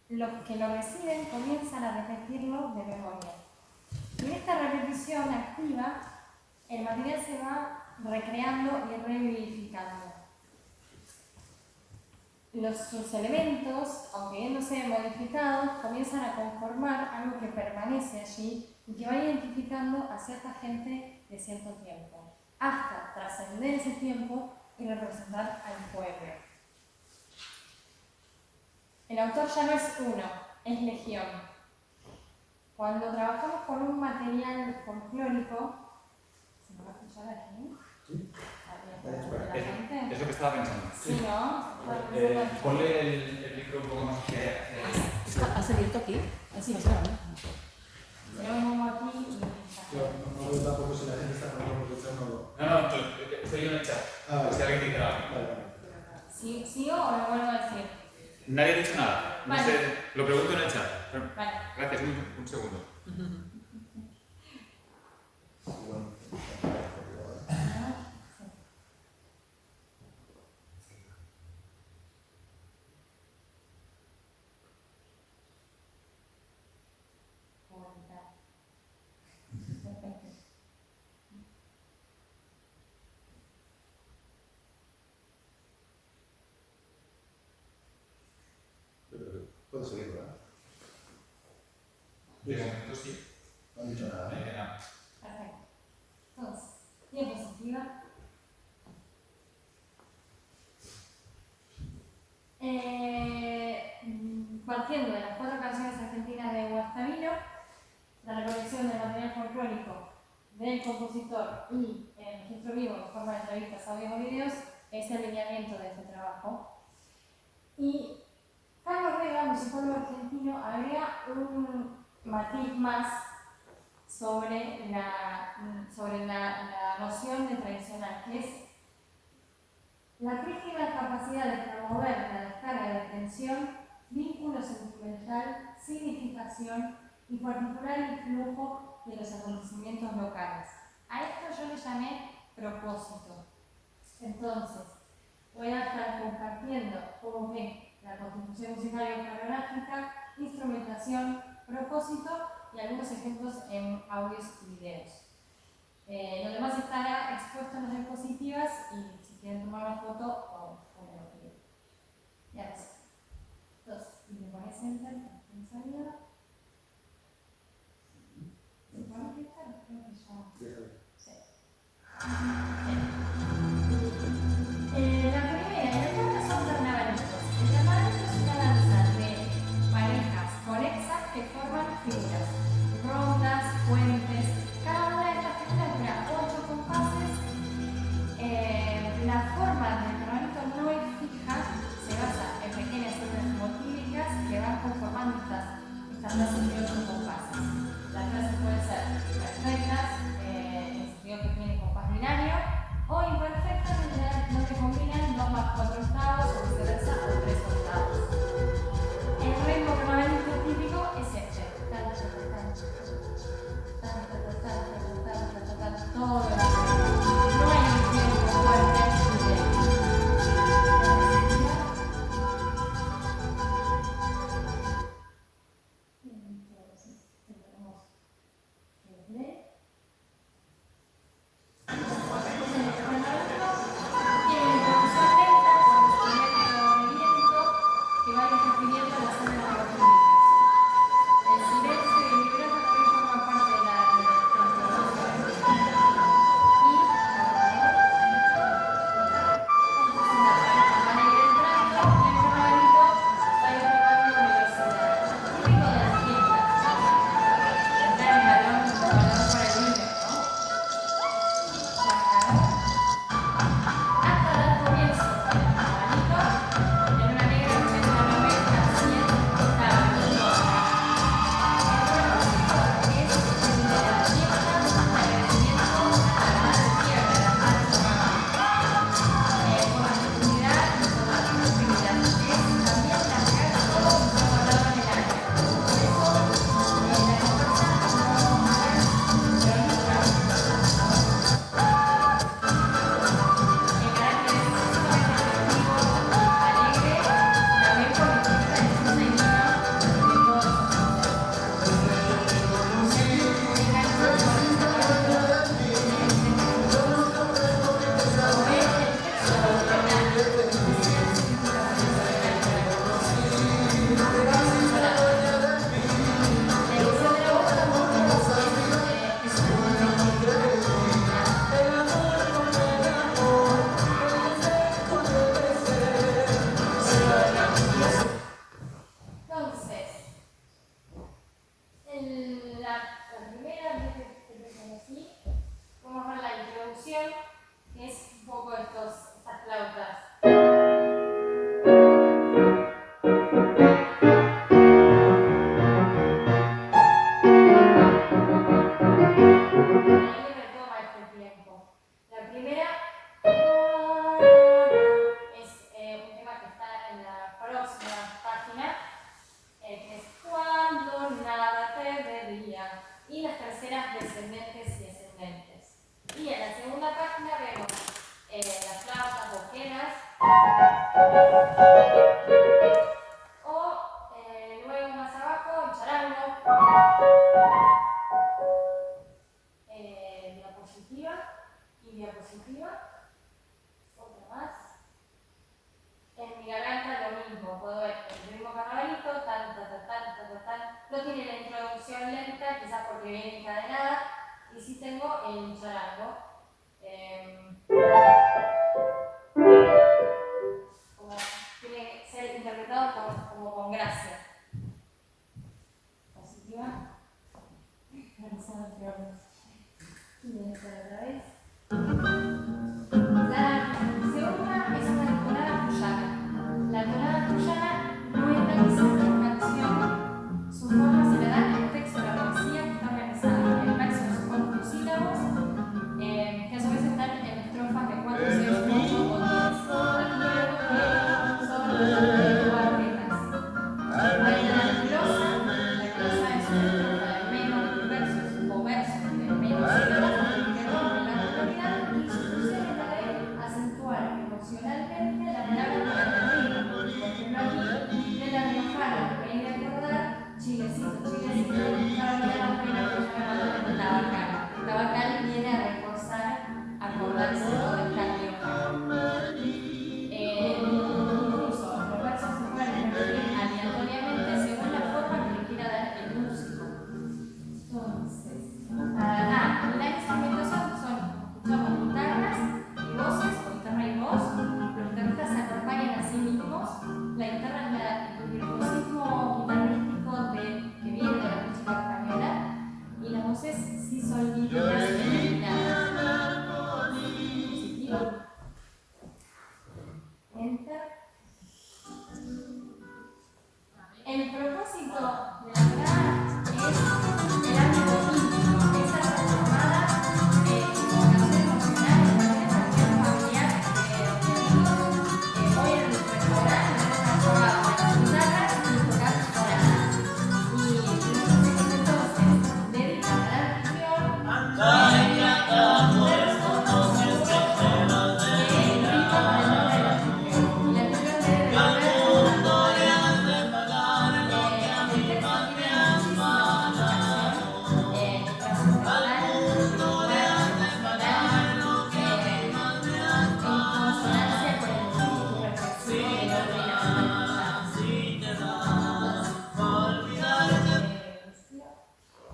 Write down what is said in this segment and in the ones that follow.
Los que lo reciben comienzan a repetirlo de memoria. Y en esta repetición activa, el material se va recreando y revivificando. Sus elementos, aunque viéndose modificados, comienzan a conformar algo que permanece allí y que va identificando a cierta gente de cierto tiempo, hasta trascender ese tiempo y representar al pueblo. El autor ya no es uno, es legión. Cuando trabajamos con un material folclórico, ¿se me va a escuchar aquí? Sí. ¿Es lo que estaba pensando. Sí, ¿no? Ponle el micro un poco más que... ¿Has abierto aquí? Así, sí, ¿no? Yo me muevo aquí y... No veo tampoco si la gente está poniendo por escuchando. No, estoy en el chat. Si alguien dice algo. ¿Sigo o lo vuelvo a decir? Nadie ha dicho nada. No vale. sé, lo pregunto en el chat. Vale. Gracias, un segundo. Puedo seguir, ¿verdad? De momento sí. No han dicho nada. Perfecto. Entonces, diapositiva. Partiendo de las 4 canciones argentinas de Guastavino, la recolección del material folclórico del compositor y el registro vivo en forma de entrevistas, audios o videos es el lineamiento de este trabajo. Y Carlos Rega, musicólogo argentino, agrega un matiz más sobre la noción de tradicional, que es la prístina capacidad de promover la descarga de tensión, vínculo sentimental, significación y particular influjo de los acontecimientos locales. A esto yo le llamé propósito. Entonces, voy a estar compartiendo cómo ve la constitución musical y coreográfica, instrumentación, propósito y algunos ejemplos en audios y videos. Lo demás estará expuesto en las diapositivas y si quieren tomar una foto o me lo piden. Ya ves. Entonces, y me pones enter, en salida. ¿Se pone enter? Creo que ya. Sí. La primera y la cuarta son carnavalitos. El carnavalito es una danza de parejas conexas que forman figuras, rondas, puentes. Cada una de estas figuras dura 8 compases. La forma del carnavalito no es fija, se basa en pequeñas obras motívicas que van conformando estas frases de 8 compases. Las frases pueden ser perfectas, en el sentido que tienen compás binario, o imperfectas, donde combinan 2 más 4 octavos o viceversa, o 3 octavos. El ritmo carnavalístico típico es este. Todo el tiempo. No hay un tiempo fuerte. O luego más abajo, el charango, diapositiva y diapositiva, otra más. En mi garganta lo mismo, puedo ver el ritmo carnavalito, tan, tan, tan, tan, tan, tan. No tiene la introducción lenta, quizás porque viene encadenada, y sí tengo el charango. Tiene que ser interpretado como con gracia. Positiva. Realizando y otra vez. La segunda es una tonada cuyana. La tonada cuyana no es realizada en canción. Su forma se le da en el texto de la poesía que está organizada en versos con sílabos, que a su vez están en estrofas de 4, 6, 8 o 10. Son cuartetas. Hay una glosa. La glosa es una estrofa de menos versos o versos de menos sílabos que rompen la totalidad y su función es la de acentuar emocionalmente la palabra durante el ritmo. Por ejemplo, aquí, de la riojana, que viene a acordar, chilecito, chilecito, para que la pena que yo me tabacal. Tabacal viene a reforzar, acordarse del cambio. Incluso los versos se pueden repetir aleatoriamente según la forma que le quiera dar el músico. Entonces, la instrumentación escuchamos guitarras y voces, o guitarra y voz. Los guitarristas se acompañan a sí mismos. La guitarra es el virtuosismo guitarrístico que viene de la música española, y las voces sí son líneas determinadas. Positivo. Enter. El propósito de la tonada es el ámbito íntimo, esa transformada comunicación emocional en cualquier reunión familiar de amigos. Hoy en nuestro restaurante hemos jugado a las guitarras y tocar oradas. Y nosotros entonces dedican al anfitrión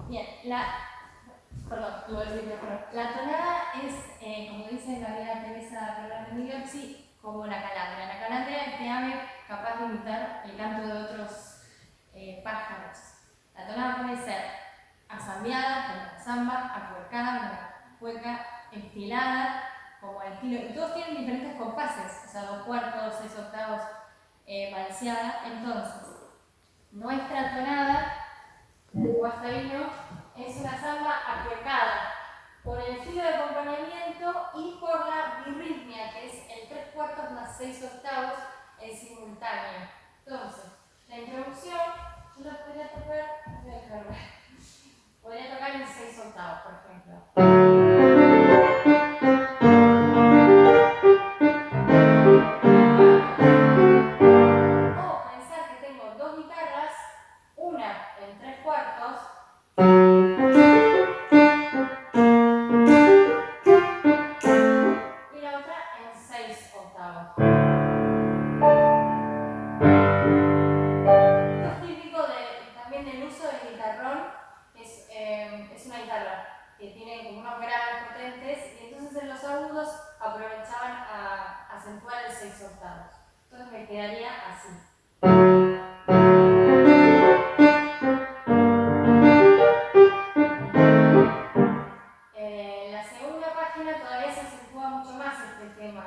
Bien, la tonada es, como dice Gabriela Teresa Fernández Migliozzi, como la calandria. La calandria es que ave capaz de imitar el canto de otros pájaros. La tonada puede ser asambiada, como la samba, acuecada, como la cueca, estilada, como el estilo. Y todos tienen diferentes compases, o sea, 2/4, 6/8, valseada. Entonces, nuestra tonada, el guastavino, es una samba acuecada por el estilo de acompañamiento y por la birritmia, que es el 3/4 más 6/8 en simultáneo. Entonces, la introducción, yo la podría tocar, podría tocar en 6/8, por ejemplo. Es una guitarra que tiene como unos graves potentes y entonces en los agudos aprovechaban a acentuar el 6/8. Entonces me quedaría así. La segunda página todavía se acentúa mucho más este tema.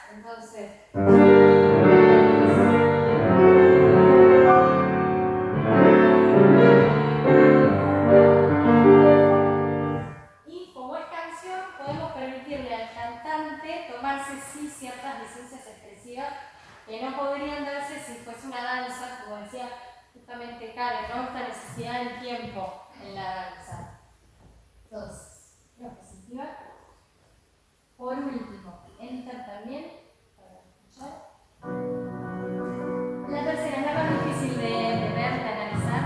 Entonces importante tomarse sí ciertas licencias expresivas que no podrían darse si fuese una danza, como decía justamente Karen, ¿no? Esta necesidad del tiempo en la danza. Entonces, diapositiva. Por último, enter también para escuchar. La tercera es la más difícil de ver, de analizar,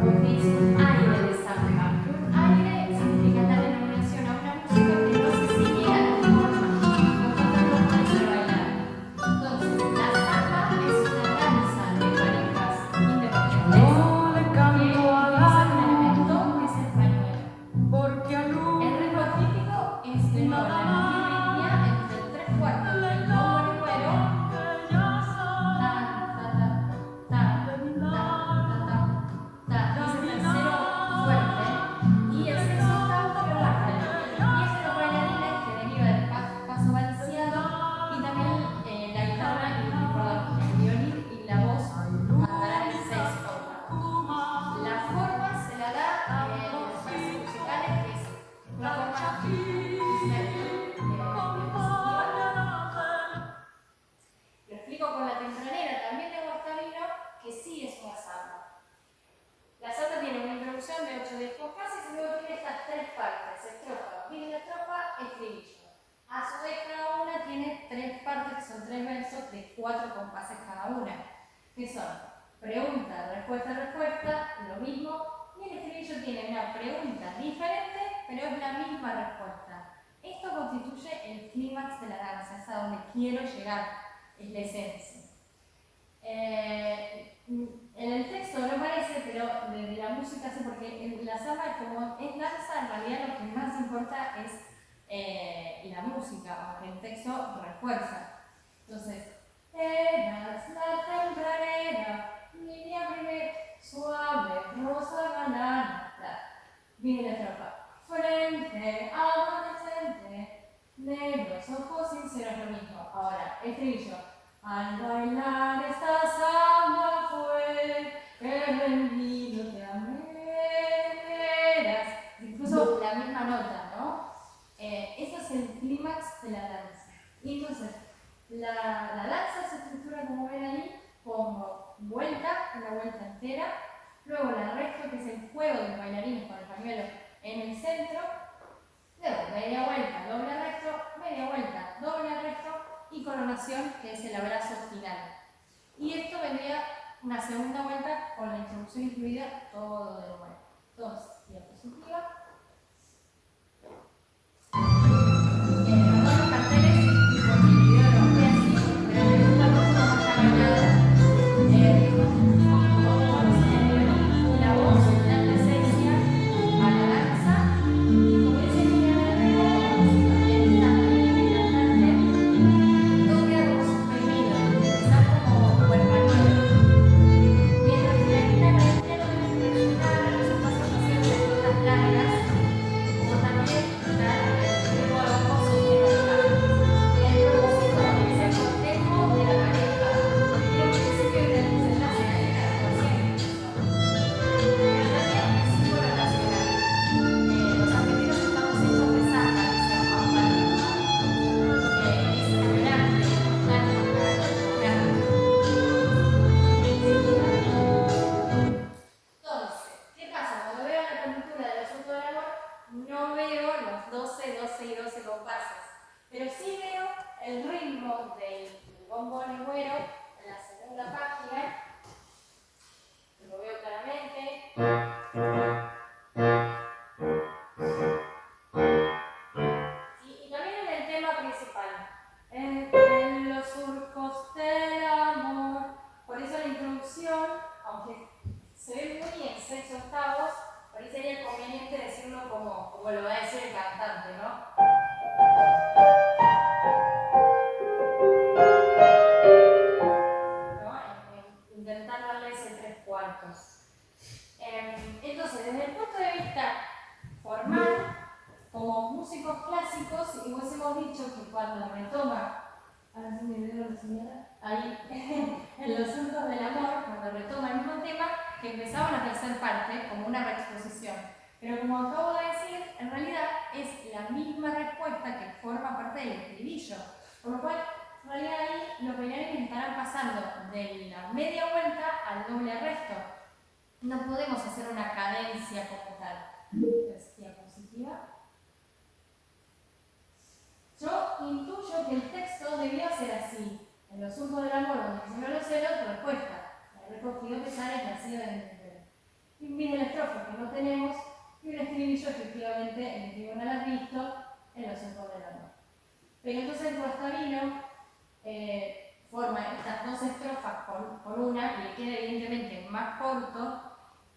porque es un aire de samba. Un aire significa la denominación a una música que no se sigue a la forma, por tanto no puede ser bailada. Entonces, la samba es una danza de parejas independientes que utilizan un elemento que es el pañuelo. El ritmo típico es de nuevo la misma línea entre el 3/4 y el bombo legüero. Lo explico con la tempranera también de Guastavino, que sí es una samba. La samba tiene una introducción de 8 o 10 compases y luego tiene estas 3 partes: estrofa, fin de estrofa, estribillo. A su vez cada una tiene 3 partes que son 3 versos de 4 compases cada una, que son pregunta, respuesta, respuesta, lo mismo, y el estribillo tiene una pregunta diferente, pero es la misma respuesta. Esto constituye el clímax de la danza, es a donde quiero llegar, es la esencia. En el texto no parece, pero de la música sí, porque en la samba, como es danza, en realidad lo que más importa es la música, aunque el texto refuerza. Entonces, eras la tempranera, línea primera, suave, rosa banana, viene la estrofa. Frente, adolescente, negros, ojos sinceros, lo mismo. Ahora, estribillo. Al bailar esta samba fue que rendido te ameras. Incluso la misma nota, ¿no? Eso es el clímax de la danza. Y entonces, la danza se estructura, como ven ahí, como vuelta, una vuelta entera, luego la resto, que es el juego de los bailarines con el pañuelo en el centro, luego media vuelta, doble arresto, media vuelta, doble arresto y coronación, que es el abrazo final. Y esto vendría una segunda vuelta con la introducción incluida, todo de nuevo. Entonces, diapositiva. Los carteles, porque el video lo ve así, pero me gusta mucho cómo está bailado. La voz da presencia a la danza y como dice Línea de Ritmo, también está el cantante toca como suspendido, empezar como el pañuelo. Mientras que la línea de no debe reflexionar en los espacios faciales de estas largas, como también luego a los ojos sostener. El propósito es el cortejo de la pareja y el principio de la desenlace de la actuación. Pero también es símbolo nacional. Los argentinos estamos hechos de samba, dice Juan Pablo. Es relevante, importante para lograr. Entonces, ¿qué pasa? Cuando veo la partitura del asunto del amor, no veo los 12, 12 y 12 compases, pero sí veo el ritmo del bombo legüero en la segunda página, lo veo claramente. Y también en el tema principal, en los surcos del amor. Por eso la introducción, aunque se ve muy en 6/8, por ahí sería conveniente decirlo como lo va a decir el cantante, ¿no? Intentar darle ese 3/4. Entonces, desde el punto de vista formal, como músicos clásicos, y vos hemos dicho que cuando retoma, ahora sí me veo la señora, ahí, en los surcos del amor, cuando retoma el mismo tema, que empezaba la tercera parte como una reexposición. Pero como acabo de decir, en realidad es la misma respuesta que forma parte del estribillo. estribillo. Por lo cual, en realidad ahí los bailarines estarán pasando de la media vuelta al doble resto. No podemos hacer una cadencia como tal. Diapositiva. Yo intuyo que el texto debió ser así. En los surcos del amor, donde se los celos, respuesta. El recogido que sale es nacido en un mini estrofa que no tenemos y un estribillo, efectivamente, en el que no lo has visto, en los surcos del amor. Pero entonces Guastavino forma estas dos estrofas con una y le queda evidentemente más corto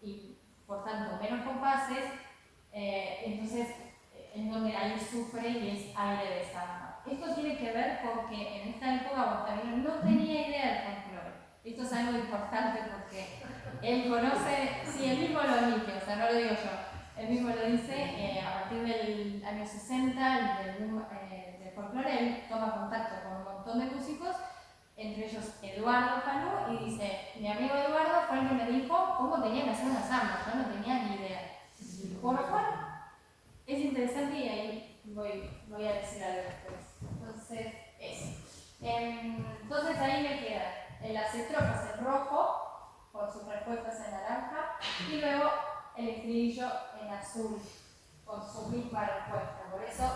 y por tanto menos compases, entonces en donde ahí sufre y es aire de samba. Esto tiene que ver porque en esta época Guastavino no tenía idea del folclore. Esto es algo importante porque él conoce, sí, él mismo lo dice, o sea, no lo digo yo, él mismo lo dice, a partir del año 60, del folclore, él toma contacto con un montón de músicos, entre ellos Eduardo Falú, y dice, mi amigo Eduardo fue el que me dijo cómo tenía que hacer una samba, yo no tenía ni idea. Por lo cual, es interesante y ahí voy a decir algo después. Entonces, eso. Entonces ahí me queda las estrofas en rojo, con sus respuestas en naranja, y luego el estribillo en azul, con su misma respuesta. Por eso,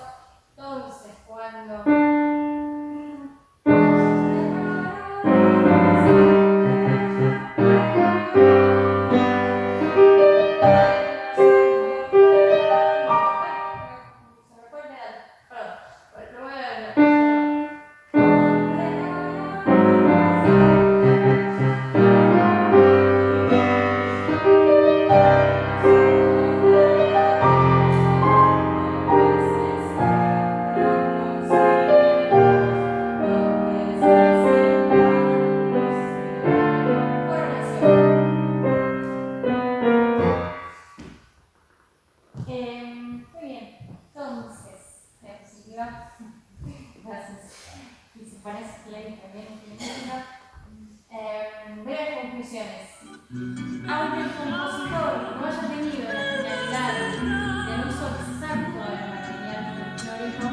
entonces, cuando... Muy bien, entonces, diapositiva, gracias. Y si parece Clay también breves conclusiones. Aunque el compositor no haya tenido la finalidad del uso exacto del material folclórico,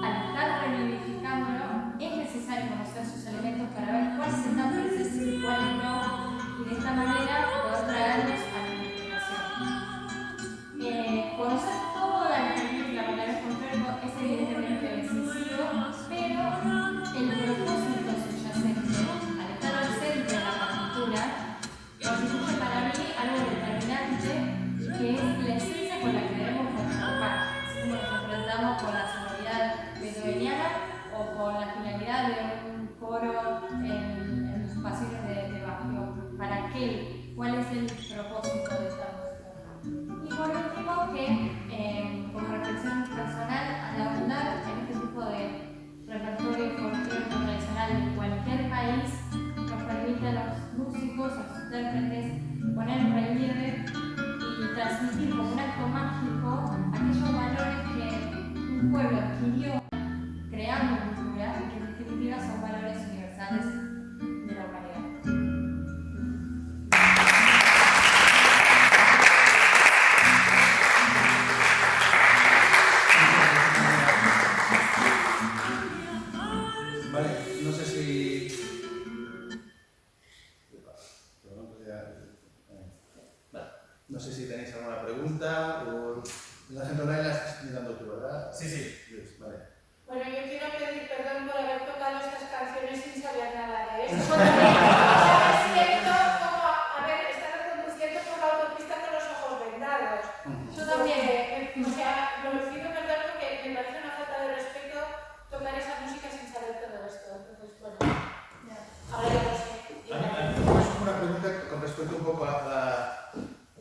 al estar revivificándolo, es necesario conocer sus elementos para ver cuáles están presentes y cuáles no, y de esta manera poder traerlos a la interpretación. Conocer toda la característica del material folclórico es evidentemente decisivo, pero el propósito subyacente, al estar ausente en la partitura, constituye para mí algo determinante, que es la esencia con la que debemos conformar, así como nos enfrentamos con la sonoridad beethoveniana o con la finalidad de un coro en los pasillos de Bach. ¿Para qué? ¿Cuál es el propósito de esta música? Y por último, que como reflexión personal, al abundar en este tipo de repertorio folclórico tradicional de cualquier país, nos permite a los músicos, a los intérpretes, poner en relieve y transmitir como un acto mágico aquellos valores que un pueblo adquirió creando cultura y que en definitiva son valores universales de la humanidad. Vale, no sé si... No sé si tenéis alguna pregunta o... Las entonces las estás mirando tú, ¿verdad? Sí, sí. Vale. Bueno, yo quiero pedir perdón por haber tocado estas canciones sin saber nada de esto. Me siento como estar conduciendo por la autopista con los ojos vendados. Yo también. O sea, lo pido perdón porque me parece una falta de respeto tocar esa música sin saber todo esto. Entonces, bueno, ahora ya lo sé. Es una pregunta con respecto un poco a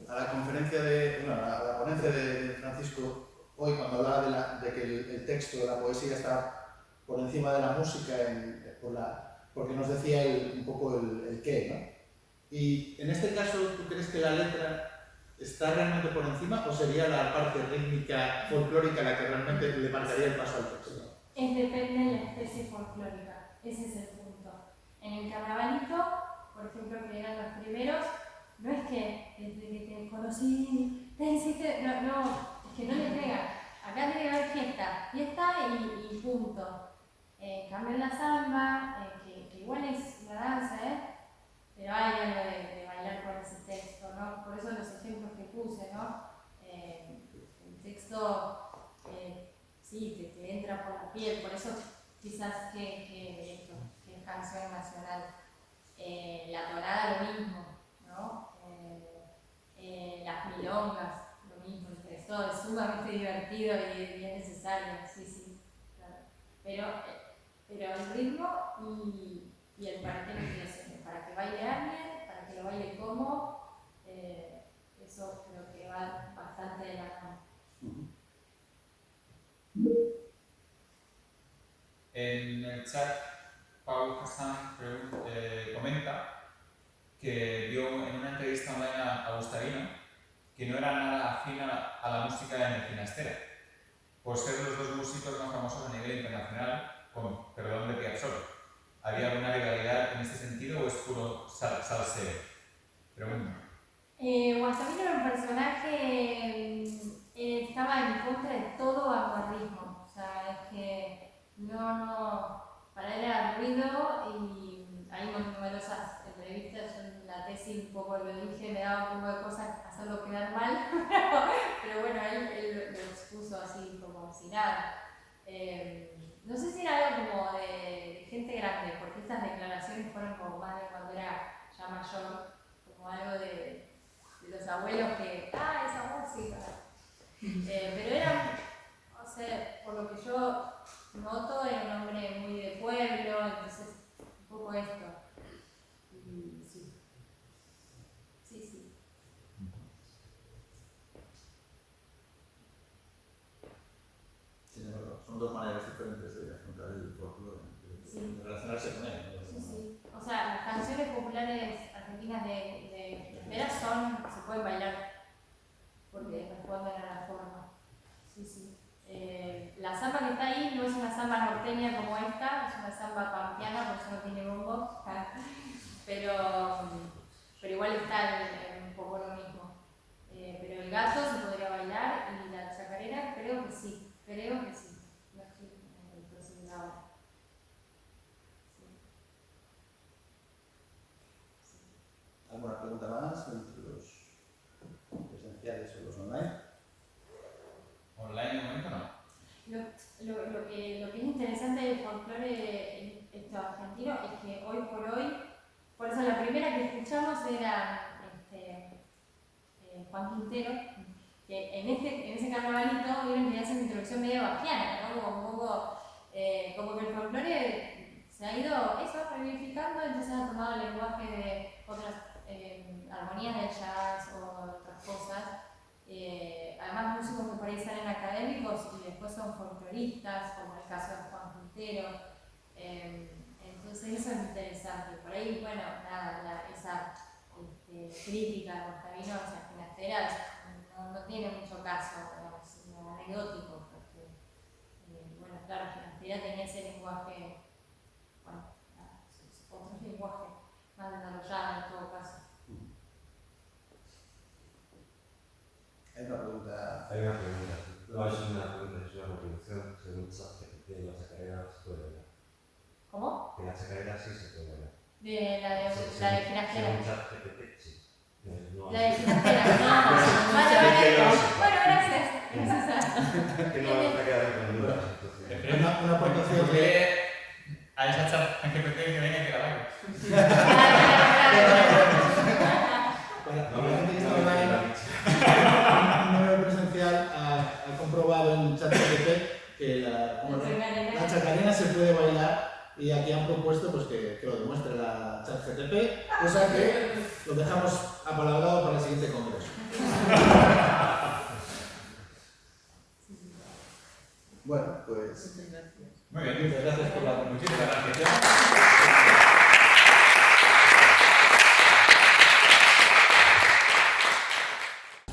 la conferencia a la ponencia de Francisco hoy, cuando hablaba de que el texto de la poesía está por encima de la música, porque nos decía un poco el qué, ¿no? Y en este caso, ¿tú crees que la letra está realmente por encima o sería la parte rítmica folclórica la que realmente le marcaría el paso al texto? Depende de la especie folclórica, ese es el punto. En el carnavalito, por ejemplo, que eran los primeros, no es que desde que te conocí, te hiciste, no, es que no le pega a acá tiene que haber fiesta y punto. En cambio en la samba, que igual es una danza, pero hay algo de bailar con ese texto, ¿no? Por eso los ejemplos que puse, ¿no? El texto sí, te entra por la piel, por eso quizás que es canción nacional. La tonada lo mismo, ¿no? Las milongas, lo mismo, el texto es sumamente divertido y es necesario, sí, claro. Pero el ritmo y el para qué lo estoy haciendo, para que baile alguien, para que lo baile como, eso creo que va bastante de la mano. En el chat, Paul Hassan comenta que vio en una entrevista online a Gustavino que no era nada afín a la música en el Ginastera, por ser los dos músicos más famosos a nivel internacional, con perdón de Piazzolla. ¿Había alguna rivalidad en este sentido o es puro salseo? Pregunto. Guastavino era un personaje, estaba en contra de todo vanguardismo, o sea, es que para él era ruido y hay numerosas entrevistas, yo en la tesis un poco lo dije, me daba un poco de cosas hacerlo quedar mal, pero bueno, él lo expuso así como si nada. No sé si era algo como de gente grande, porque estas declaraciones fueron como más de cuando era ya mayor, como algo de los abuelos que, esa música. Pero era, o sea, por lo que yo noto, era un hombre muy de pueblo, entonces un poco esto. Y sí. Sin embargo, son dos maneras diferentes de afrontar el folclore, de relacionarse con él. Sí. O sea, las canciones populares argentinas de Vera se pueden bailar porque responden a la forma. Sí. La samba que está ahí no es una samba norteña como esta, es una samba pampeana, por eso no tiene bombo, pero igual está un poco lo mismo. Pero el gato se podría bailar y la chacarera creo que sí. No estoy procediendo ahora. ¿Alguna pregunta más entre los presenciales o los online? Online de momento no. Lo que es interesante del folclore argentino es que hoy por hoy, por eso la primera que escuchamos era Juan Quintero, que en ese carnavalito vieron que hace una introducción medio bajiana, ¿no? Como un poco, como que el folclore se ha ido revivificando, entonces ha tomado el lenguaje de otras armonías del jazz o otras cosas. Además músicos que por ahí salen académicos y después son folcloristas, como el caso de Juan Quintero. Entonces eso es interesante. Por ahí, bueno, nada, esa crítica a Guastavino, o sea, Ginastera, no tiene mucho caso, digamos, anecdótico, porque, bueno, claro, Ginastera tenía ese lenguaje, otro lenguaje más desarrollado en todo caso. Hay una pregunta. Hay una pregunta. No es una pregunta, es una conclusión. Según ChatGPT, en la chacarera se puede bailar. ¿Cómo? En la chacarera sí se puede bailar. La de Ginastera. Según ChatGPT, sí. No, La de Ginastera, no. Vale. Bueno, gracias. que no vamos a quedar con dudas. entonces. Una aportación de... A esa chat GPT que venga que la baile. Para la gente que está online, un número presencial ha comprobado en ChatGPT que la chacarera se puede bailar y aquí han propuesto pues, que lo demuestre la ChatGPT, cosa que lo dejamos apalabrado para el siguiente congreso. Bueno, pues... Muy bien. Muchas gracias por la... Muchísimas gracias.